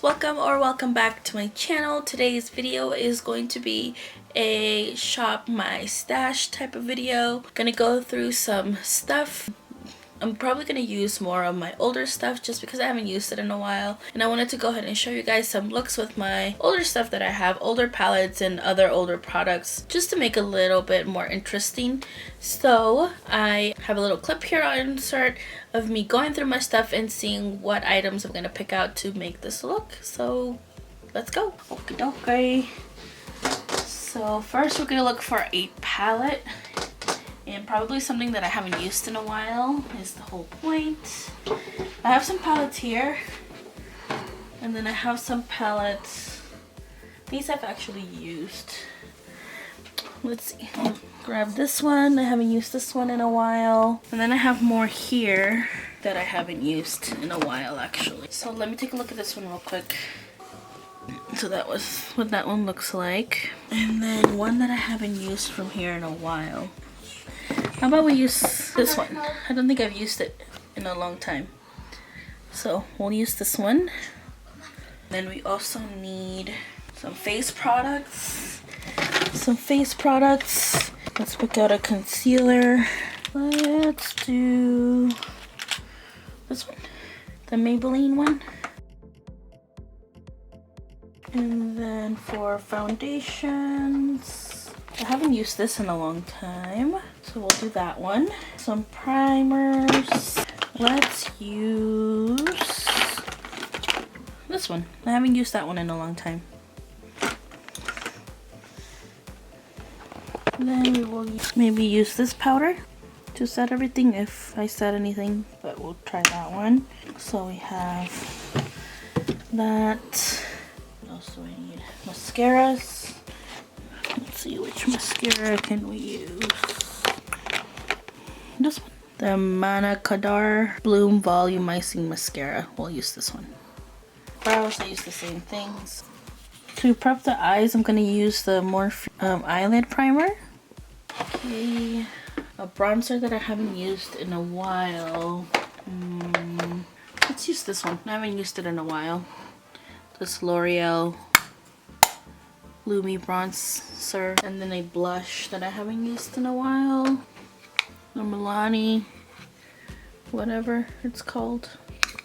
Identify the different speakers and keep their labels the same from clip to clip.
Speaker 1: guys, welcome back to my channel. Today's video is going to be a shop my stash type of video. Gonna go through some stuff. I'm probably going to use more of my older stuff just because I haven't used it in a while. And I wanted to go ahead and show you guys some looks with my older stuff that I have, older palettes and other older products, just to make it a little bit more interesting. So I have a little clip here I'll insert of me going through my stuff and seeing what items I'm going to pick out to make this look. So let's go. Okie dokie. So first we're going to look for a palette. And probably something that I haven't used in a while is the whole point. I have some palettes here. And then I have some palettes. These I've actually used. Let's see. I'll grab this one. I haven't used this one in a while. And then I have more here that I haven't used in a while actually. So let me take a look at this one real quick. So that was what that one looks like. And then one that I haven't used from here in a while. How about we use this one? I don't think I've used it in a long time. So we'll use this one. Then we also need some face products. Let's pick out a concealer. Let's do this one. The Maybelline one. And then for foundations, I haven't used this in a long time, so we'll do that one. Some primers. Let's use this one. I haven't used that one in a long time. Then we will maybe use this powder to set everything if I set anything, but we'll try that one. So we have that. What else do I need? Mascaras. Let's see, which mascara can we use? This one. The Mana Kadar Bloom Volumizing Mascara. We'll use this one. Brows, I use the same things. To prep the eyes, I'm going to use the Morphe eyelid primer. Okay. A bronzer that I haven't used in a while. Let's use this one. I haven't used it in a while. This L'Oreal Lumi bronzer, and then a blush that I haven't used in a while, the Milani, whatever it's called.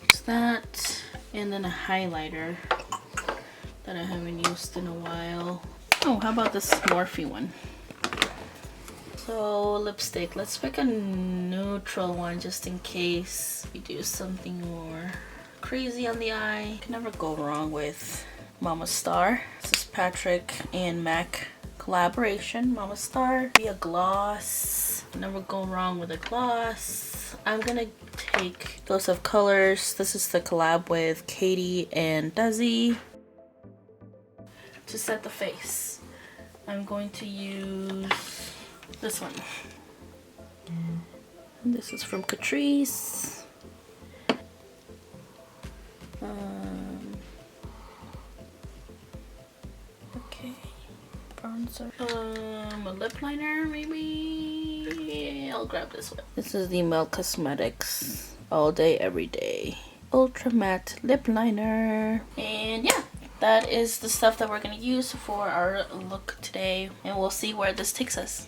Speaker 1: It's that, and then a highlighter that I haven't used in a while. Oh, how about this Morphe one? So lipstick, let's pick a neutral one just in case we do something more crazy on the eye. Can never go wrong with Mama Star. This is Patrick and MAC collaboration. Mama Star. Be a gloss. Never go wrong with a gloss. I'm gonna take Dose of Colors. This is the collab with Katie and Desi. To set the face, I'm going to use this one. And this is from Catrice. Bronzer. A lip liner maybe? I'll grab this one. This is the Melt Cosmetics All Day Every Day Ultra Matte Lip Liner. And yeah, that is the stuff that we're going to use for our look today. And we'll see where this takes us.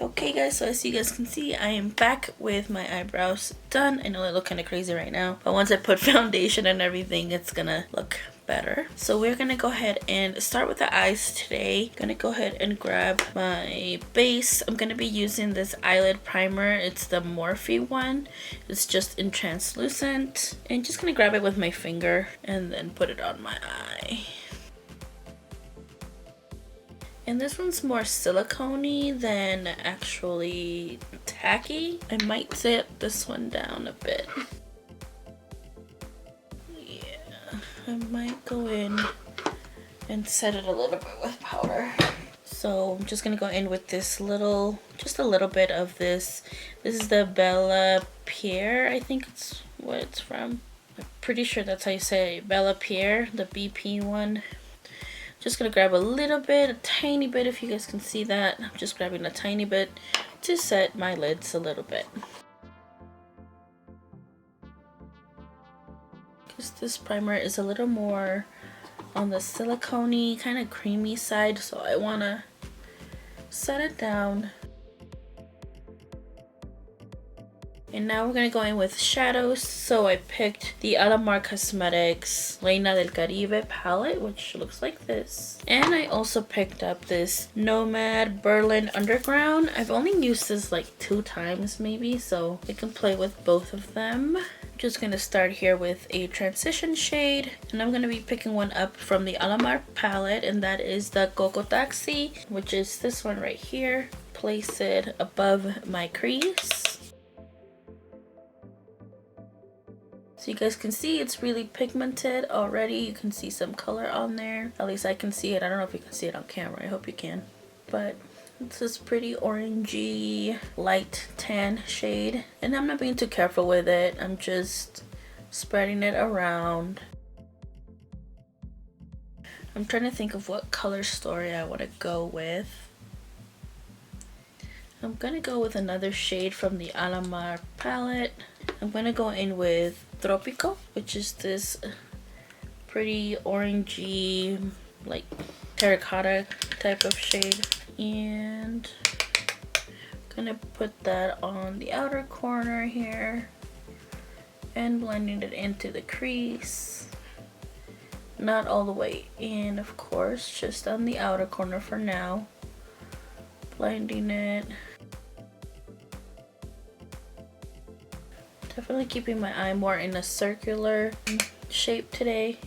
Speaker 1: Okay guys, so as you guys can see, I am back with my eyebrows done. I know I look kind of crazy right now, but once I put foundation and everything, it's gonna look better. So we're gonna go ahead and start with the eyes today. Gonna go ahead and grab my base. I'm gonna be using this eyelid primer. It's the Morphe one. It's just in translucent. And just gonna grab it with my finger and then put it on my eye. And this one's more silicone-y than actually tacky. I might set this one down a bit. Yeah, I might go in and set it a little bit with powder. So I'm just gonna go in with this little, just a little bit of this. This is the Bella Pierre, I think it's what it's from. I'm pretty sure that's how you say it. Bella Pierre, the BP one. Just gonna grab a little bit, a tiny bit, if you guys can see that. I'm just grabbing a tiny bit to set my lids a little bit. Because This primer is a little more on the silicone-y, kind of creamy side, so I want to set it down. And now we're going to go in with shadows. So I picked the Alamar Cosmetics Reina del Caribe palette, which looks like this. And I also picked up this Nomad Berlin Underground. I've only used this like 2 times maybe, so I can play with both of them. I'm just going to start here with a transition shade. And I'm going to be picking one up from the Alamar palette, and that is the Coco Taxi, which is this one right here. Place it above my crease. So you guys can see it's really pigmented already. You can see some color on there. At least I can see it. I don't know if you can see it on camera. I hope you can. But it's this pretty orangey light tan shade. And I'm not being too careful with it. I'm just spreading it around. I'm trying to think of what color story I want to go with. I'm going to go with another shade from the Alamar palette. I'm going to go in with Tropico, which is this pretty orangey, like terracotta type of shade. And I'm going to put that on the outer corner here and blending it into the crease. Not all the way in, of course, just on the outer corner for now. Blending it. Definitely keeping my eye more in a circular shape today.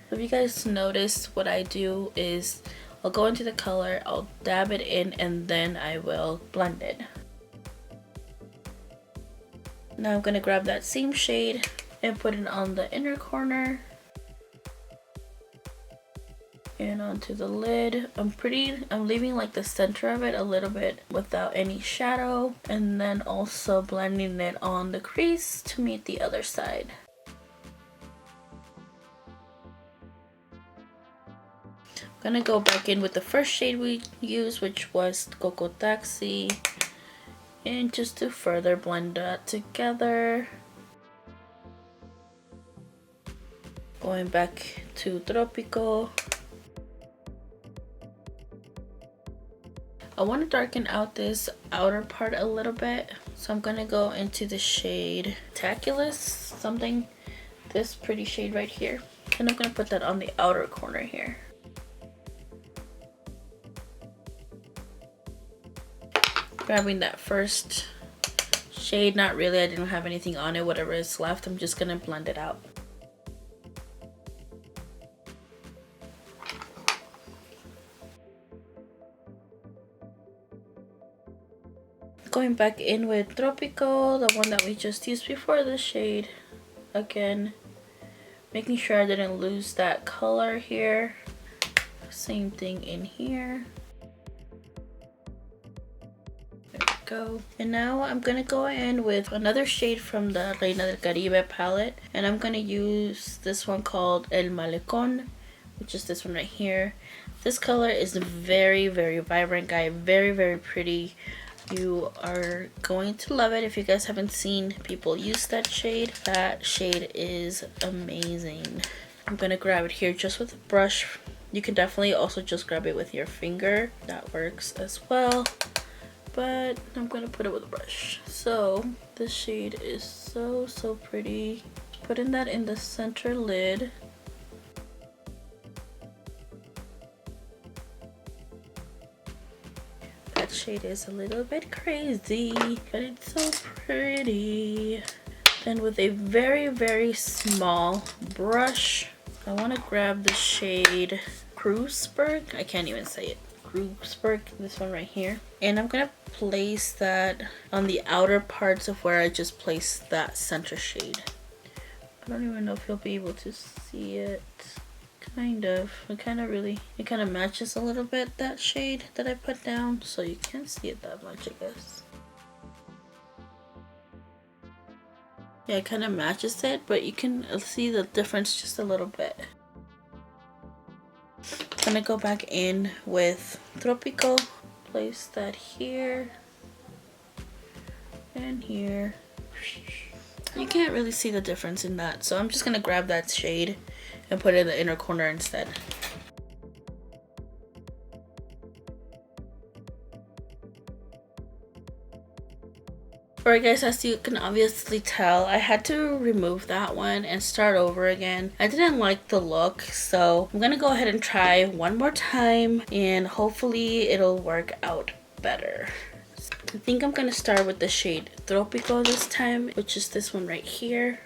Speaker 1: If you guys notice, what I do is I'll go into the color, I'll dab it in, and then I will blend it. Now I'm going to grab that same shade and put it on the inner corner. And onto the lid. I'm leaving like the center of it a little bit without any shadow, and then also blending it on the crease to meet the other side. I'm gonna go back in with the first shade we used, which was Coco Taxi, and just to further blend that together. Going back to Tropico. I want to darken out this outer part a little bit, so I'm going to go into the shade Taculus, something, this pretty shade right here, and I'm going to put that on the outer corner here. Grabbing that first shade, not really, I didn't have anything on it, whatever is left, I'm just going to blend it out. Going back in with Tropico, the one that we just used before the shade. Again, making sure I didn't lose that color here. Same thing in here. There we go. And now I'm gonna go in with another shade from the Reina del Caribe palette. And I'm gonna use this one called El Malecón, which is this one right here. This color is very, very vibrant, guys. Very, very pretty. You are going to love it. If you guys haven't seen people use that shade is amazing. I'm gonna grab it here just with a brush. You can definitely also just grab it with your finger, that works as well, but I'm gonna put it with a brush. So this shade is so pretty. Putting that in the center lid. Shade is a little bit crazy, but it's so pretty. Then with a very, very small brush, I want to grab the shade Kreuzberg. I can't even say it. Kreuzberg, this one right here. And I'm going to place that on the outer parts of where I just placed that center shade. I don't even know if you'll be able to see it. Kind of. It kind of matches a little bit, that shade that I put down, so you can't see it that much, I guess. Yeah, it kind of matches it, but you can see the difference just a little bit. I'm gonna go back in with Tropico, place that here and here. You can't really see the difference in that, so I'm just gonna grab that shade and put it in the inner corner instead. Alright guys, as you can obviously tell, I had to remove that one and start over again. I didn't like the look, so I'm gonna go ahead and try one more time and hopefully it'll work out better. I think I'm gonna start with the shade Tropico this time, which is this one right here.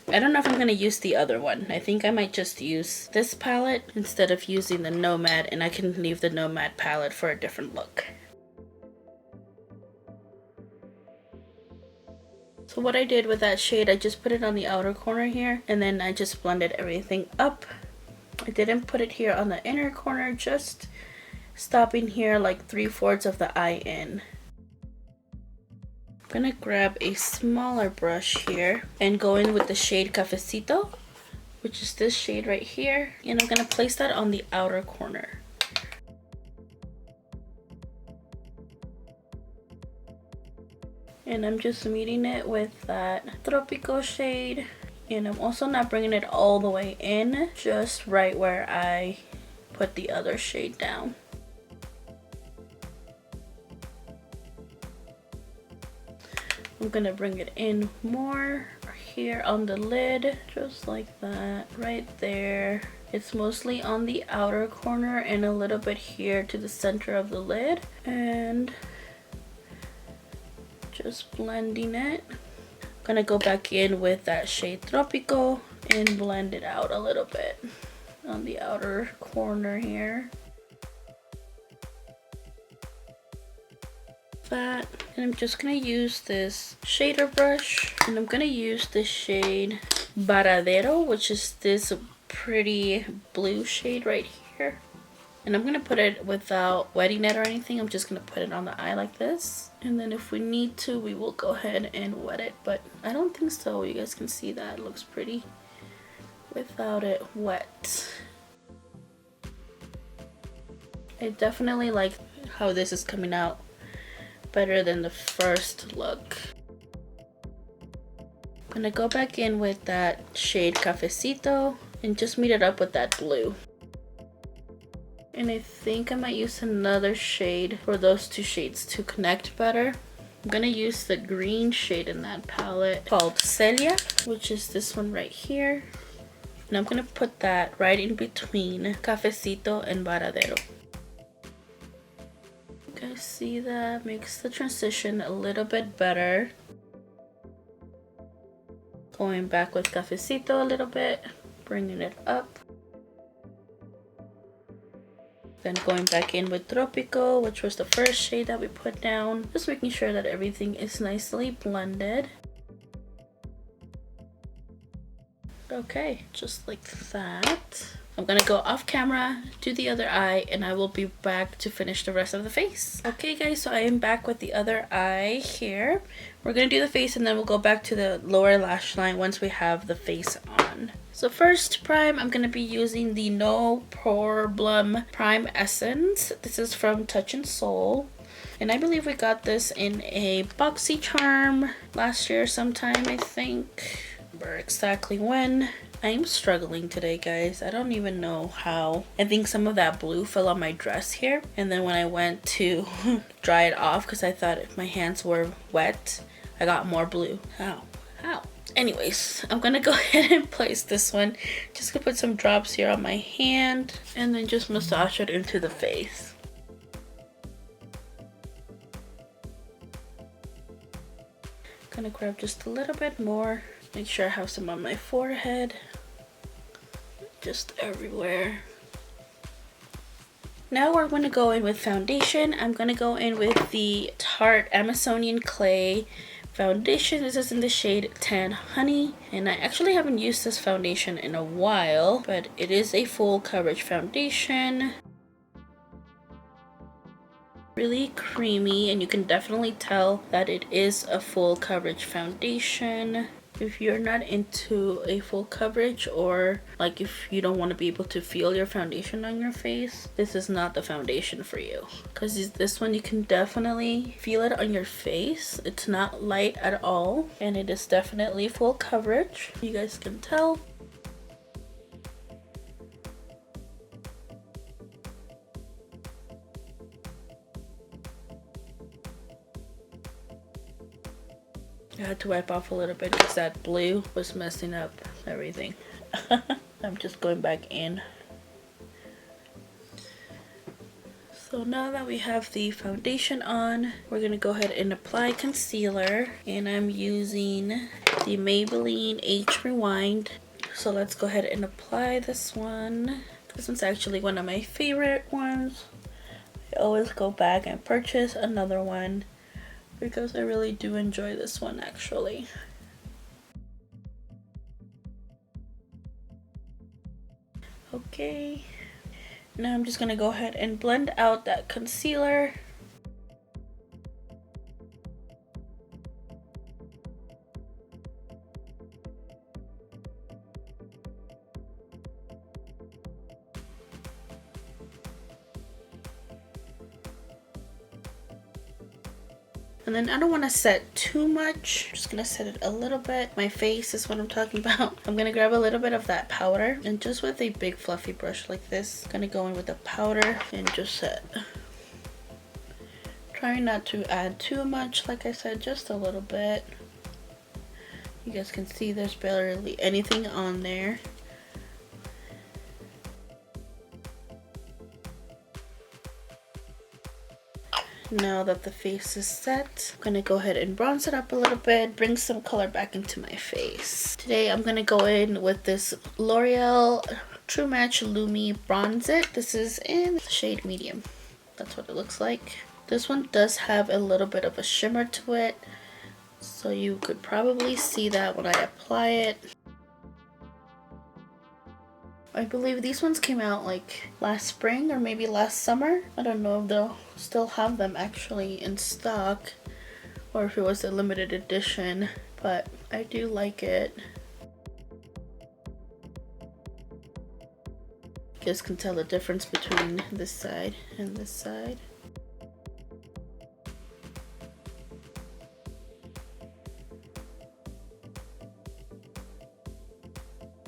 Speaker 1: I don't know if I'm gonna use the other one. I think I might just use this palette instead of using the Nomad, and I can leave the Nomad palette for a different look. So what I did with that shade, I just put it on the outer corner here, and then I just blended everything up. I didn't put it here on the inner corner, just stopping here like 3/4 of the eye in. I'm gonna grab a smaller brush here and go in with the shade Cafecito, which is this shade right here, and I'm gonna place that on the outer corner. And I'm just meeting it with that Tropico shade. And I'm also not bringing it all the way in, just right where I put the other shade down. I'm gonna bring it in more here on the lid, just like that, right there. It's mostly on the outer corner and a little bit here to the center of the lid. And just blending it. I'm gonna go back in with that shade Tropico and blend it out a little bit on the outer corner here. That, and I'm just gonna use this shader brush, and I'm gonna use the shade Varadero, which is this pretty blue shade right here. And I'm gonna put it without wetting it or anything. I'm just gonna put it on the eye like this. And then if we need to, we will go ahead and wet it. But I don't think so. You guys can see that. It looks pretty without it wet. I definitely like how this is coming out better than the first look. I'm gonna go back in with that shade Cafecito and just meet it up with that blue. And I think I might use another shade for those two shades to connect better. I'm gonna use the green shade in that palette called Celia, which is this one right here. And I'm gonna put that right in between Cafecito and Varadero. You guys see that? Makes the transition a little bit better. Going back with Cafecito a little bit, bringing it up. Then going back in with Tropico, which was the first shade that we put down. Just making sure that everything is nicely blended. Okay, just like that. I'm gonna go off camera, do the other eye, and I will be back to finish the rest of the face. Okay guys, so I am back with the other eye here. We're gonna do the face and then we'll go back to the lower lash line once we have the face on. So first prime, I'm gonna be using the No Problem Prime Essence. This is from Touch and Soul. And I believe we got this in a BoxyCharm last year sometime, I think. Remember exactly when. I'm struggling today, guys. I don't even know how. I think some of that blue fell on my dress here. And then when I went to dry it off, because I thought if my hands were wet, I got more blue. How? Anyways, I'm gonna go ahead and place this one. Just gonna put some drops here on my hand and then just massage it into the face. Gonna grab just a little bit more. Make sure I have some on my forehead. Just everywhere. Now we're going to go in with foundation. I'm going to go in with the Tarte Amazonian Clay foundation. This is in the shade Tan Honey. And I actually haven't used this foundation in a while, but it is a full coverage foundation. Really creamy, and you can definitely tell that it is a full coverage foundation. If you're not into a full coverage, or like if you don't want to be able to feel your foundation on your face, this is not the foundation for you. Because this one you can definitely feel it on your face. It's not light at all, and it is definitely full coverage. You guys can tell. I had to wipe off a little bit because that blue was messing up everything. I'm just going back in. So now that we have the foundation on, we're going to go ahead and apply concealer. And I'm using the Maybelline Age Rewind. So let's go ahead and apply this one. This one's actually one of my favorite ones. I always go back and purchase another one because I really do enjoy this one actually. Okay. Now I'm just going to go ahead and blend out that concealer. And then I don't want to set too much. I'm just going to set it a little bit. My face is what I'm talking about. I'm going to grab a little bit of that powder. And just with a big fluffy brush like this, I'm going to go in with the powder and just set. Trying not to add too much, like I said, just a little bit. You guys can see there's barely anything on there. Now that the face is set, I'm gonna go ahead and bronze it up a little bit, bring some color back into my face. Today I'm gonna go in with this L'Oreal True Match Lumi Bronze It. This is in the shade medium. That's what it looks like. This one does have a little bit of a shimmer to it, so you could probably see that when I apply it. I believe these ones came out like last spring or maybe last summer. I don't know if they'll still have them actually in stock or if it was a limited edition, but I do like it. You guys can tell the difference between this side and this side.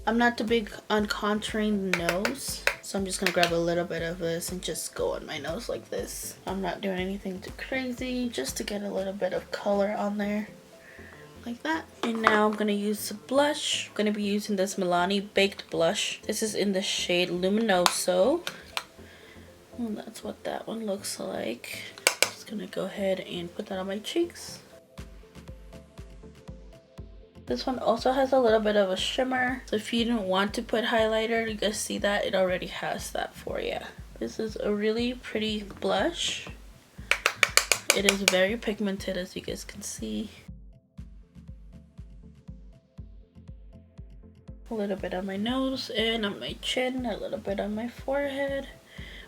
Speaker 1: I'm not too big on contouring the nose, so I'm just gonna grab a little bit of this and just go on my nose like this. I'm not doing anything too crazy, just to get a little bit of color on there, like that. And now I'm gonna use a blush. I'm gonna be using this Milani Baked Blush. This is in the shade Luminoso. And that's what that one looks like. Just gonna go ahead and put that on my cheeks. This one also has a little bit of a shimmer, so if you don't want to put highlighter, you guys see that it already has that for you. This is a really pretty blush. It is very pigmented, as you guys can see. A little bit on my nose and on my chin, a little bit on my forehead.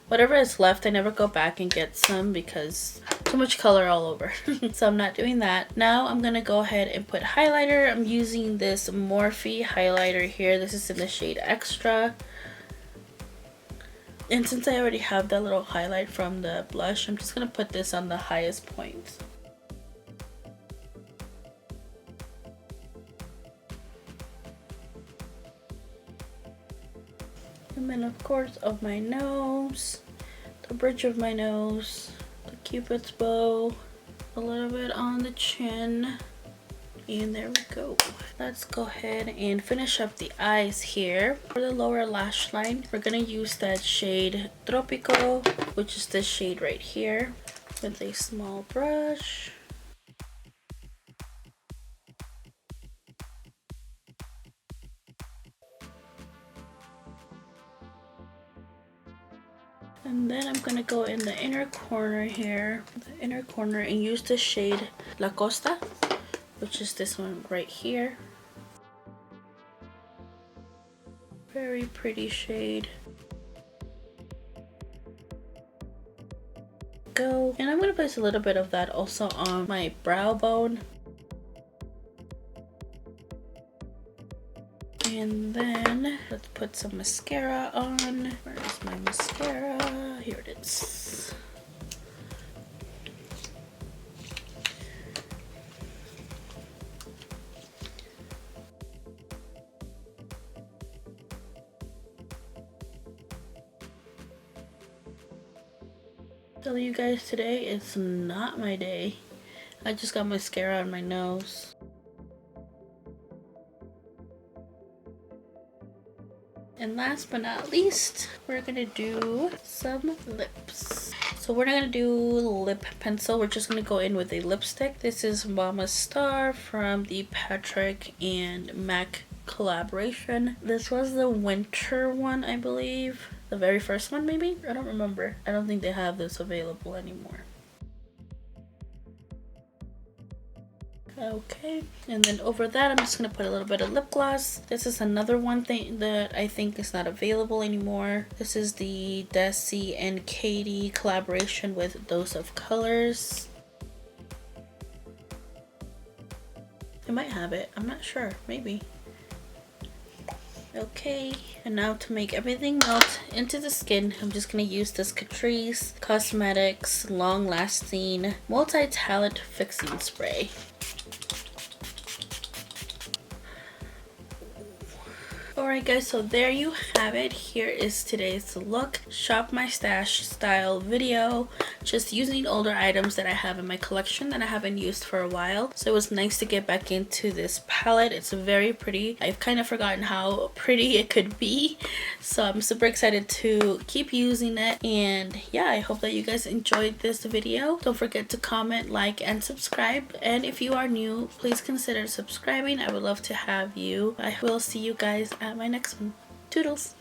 Speaker 1: Whatever is left, I never go back and get some because too much color all over. So I'm not doing that. Now I'm gonna go ahead and put highlighter. I'm using this Morphe highlighter here. This is in the shade Extra. And since I already have that little highlight from the blush, I'm just gonna put this on the highest point. And then of course of my nose, the bridge of my nose, the cupid's bow, a little bit on the chin, and there we go. Let's go ahead and finish up the eyes here. For the lower lash line, we're gonna use that shade Tropico, which is this shade right here, with a small brush. And then I'm gonna go in the inner corner here, and use the shade La Costa, which is this one right here. Very pretty shade. Go. And I'm gonna place a little bit of that also on my brow bone. And then let's put some mascara on. Where's my mascara? Here it is. Tell you guys, today it's not my day. I just got mascara on my nose. And last but not least, we're gonna do some lips. So we're not gonna do lip pencil, we're just gonna go in with a lipstick. This is Mama Star from the Patrick and MAC collaboration. This was the winter one, I believe. The very first one, maybe? I don't remember. I don't think they have this available anymore. Okay, and then over that I'm just gonna put a little bit of lip gloss. This is another one thing that I think is not available anymore. This is the Desi and Katie collaboration with Dose of Colors. They might have it, I'm not sure, maybe. Okay, and now to make everything melt into the skin, I'm just gonna use this Catrice Cosmetics Long Lasting Multi-Talent Fixing Spray. Alright guys, so there you have it. Here is today's look. Shop my stash style video. Just using older items that I have in my collection that I haven't used for a while. So it was nice to get back into this palette. It's very pretty. I've kind of forgotten how pretty it could be. So I'm super excited to keep using it. And yeah, I hope that you guys enjoyed this video. Don't forget to comment, like, and subscribe. And if you are new, please consider subscribing. I would love to have you. I will see you guys at my next one. Toodles!